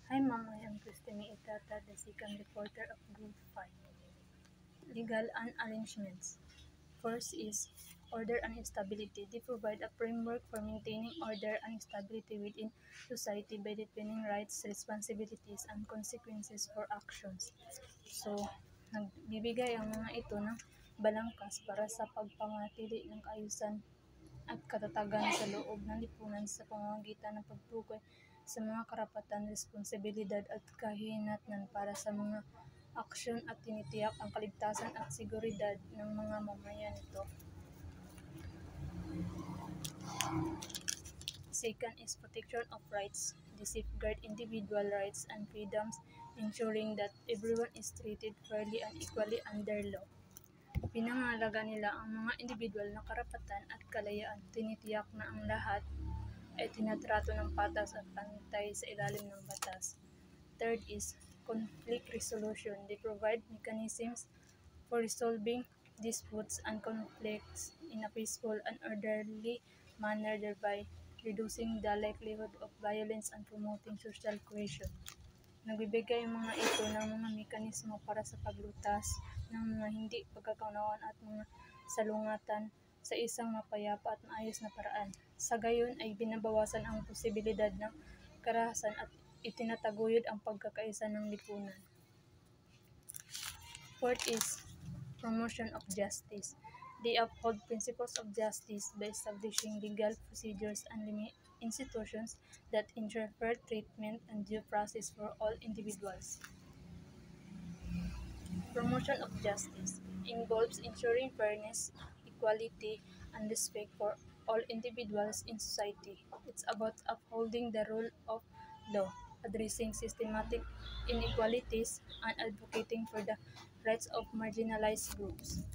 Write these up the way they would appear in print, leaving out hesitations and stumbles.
Hi ma'am, I am Christine Itata, the second reporter of Group 5. Legal arrangements. First is order and stability. They provide a framework for maintaining order and stability within society by defining rights, responsibilities, and consequences for actions. So, nagbibigay ang mga ito ng balangkas para sa pagpangatili ng kaayusan at katatagan sa loob ng lipunan sa pamamagitan ng pagtukoy sa mga karapatan, responsibilidad at kahinatnan para sa mga aksyon at tinitiyak ang kaligtasan at seguridad ng mga mamayan nito. Second is protection of rights. They safeguard individual rights and freedoms, ensuring that everyone is treated fairly and equally under law. Pinangalaga nila ang mga individual na karapatan at kalayaan, tinitiyak na ang lahat ay tinatrato ng patas at pantay sa ilalim ng batas. Third is conflict resolution. They provide mechanisms for resolving disputes and conflicts in a peaceful and orderly manner, thereby reducing the likelihood of violence and promoting social cohesion. Nagbibigay ang mga ito ng mga mekanismo para sa paglutas ng mga hindi pagkakaunawaan at mga salungatan sa isang mapayapa at maayos na paraan. Sa gayon ay binabawasan ang posibilidad ng karahasan at itinataguyod ang pagkakaisa ng lipunan. Fourth is promotion of justice. They uphold principles of justice by establishing legal procedures and institutions that ensure fair treatment and due process for all individuals. Promotion of justice involves ensuring fairness, equality, and respect for all individuals in society. It's about upholding the rule of law, addressing systematic inequalities, and advocating for the rights of marginalized groups.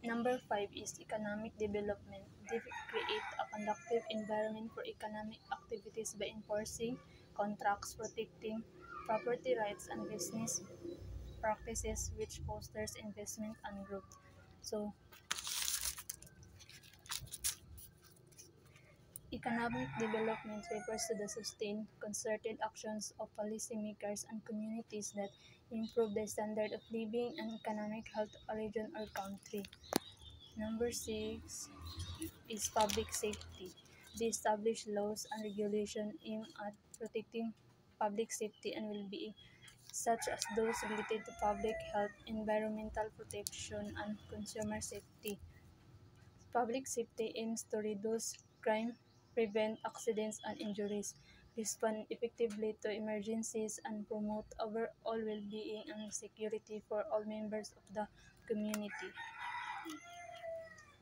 Number 5 is economic development. They create a conducive environment for economic activities by enforcing contracts, protecting property rights, and business practices which fosters investment and growth. So, economic development refers to the sustained, concerted actions of policymakers and communities that improve the standard of living and economic health of a region or country. Number 6 is public safety. They establish laws and regulations aimed at protecting public safety and well-being, such as those related to public health, environmental protection, and consumer safety. Public safety aims to reduce crime, prevent accidents and injuries, respond effectively to emergencies, and promote overall well-being and security for all members of the community.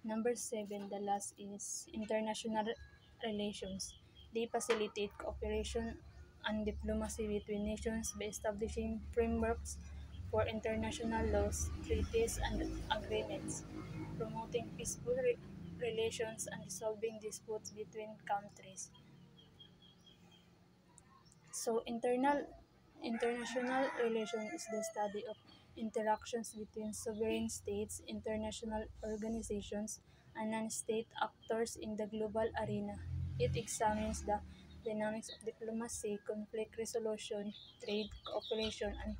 Number 7, the last is international relations. They facilitate cooperation and diplomacy between nations by establishing frameworks for international laws, treaties, and agreements, promoting peaceful relations and resolving disputes between countries. So, international relation is the study of interactions between sovereign states, international organizations, and non-state actors in the global arena. It examines the dynamics of diplomacy, conflict resolution, trade, cooperation, and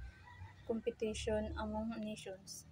competition among nations.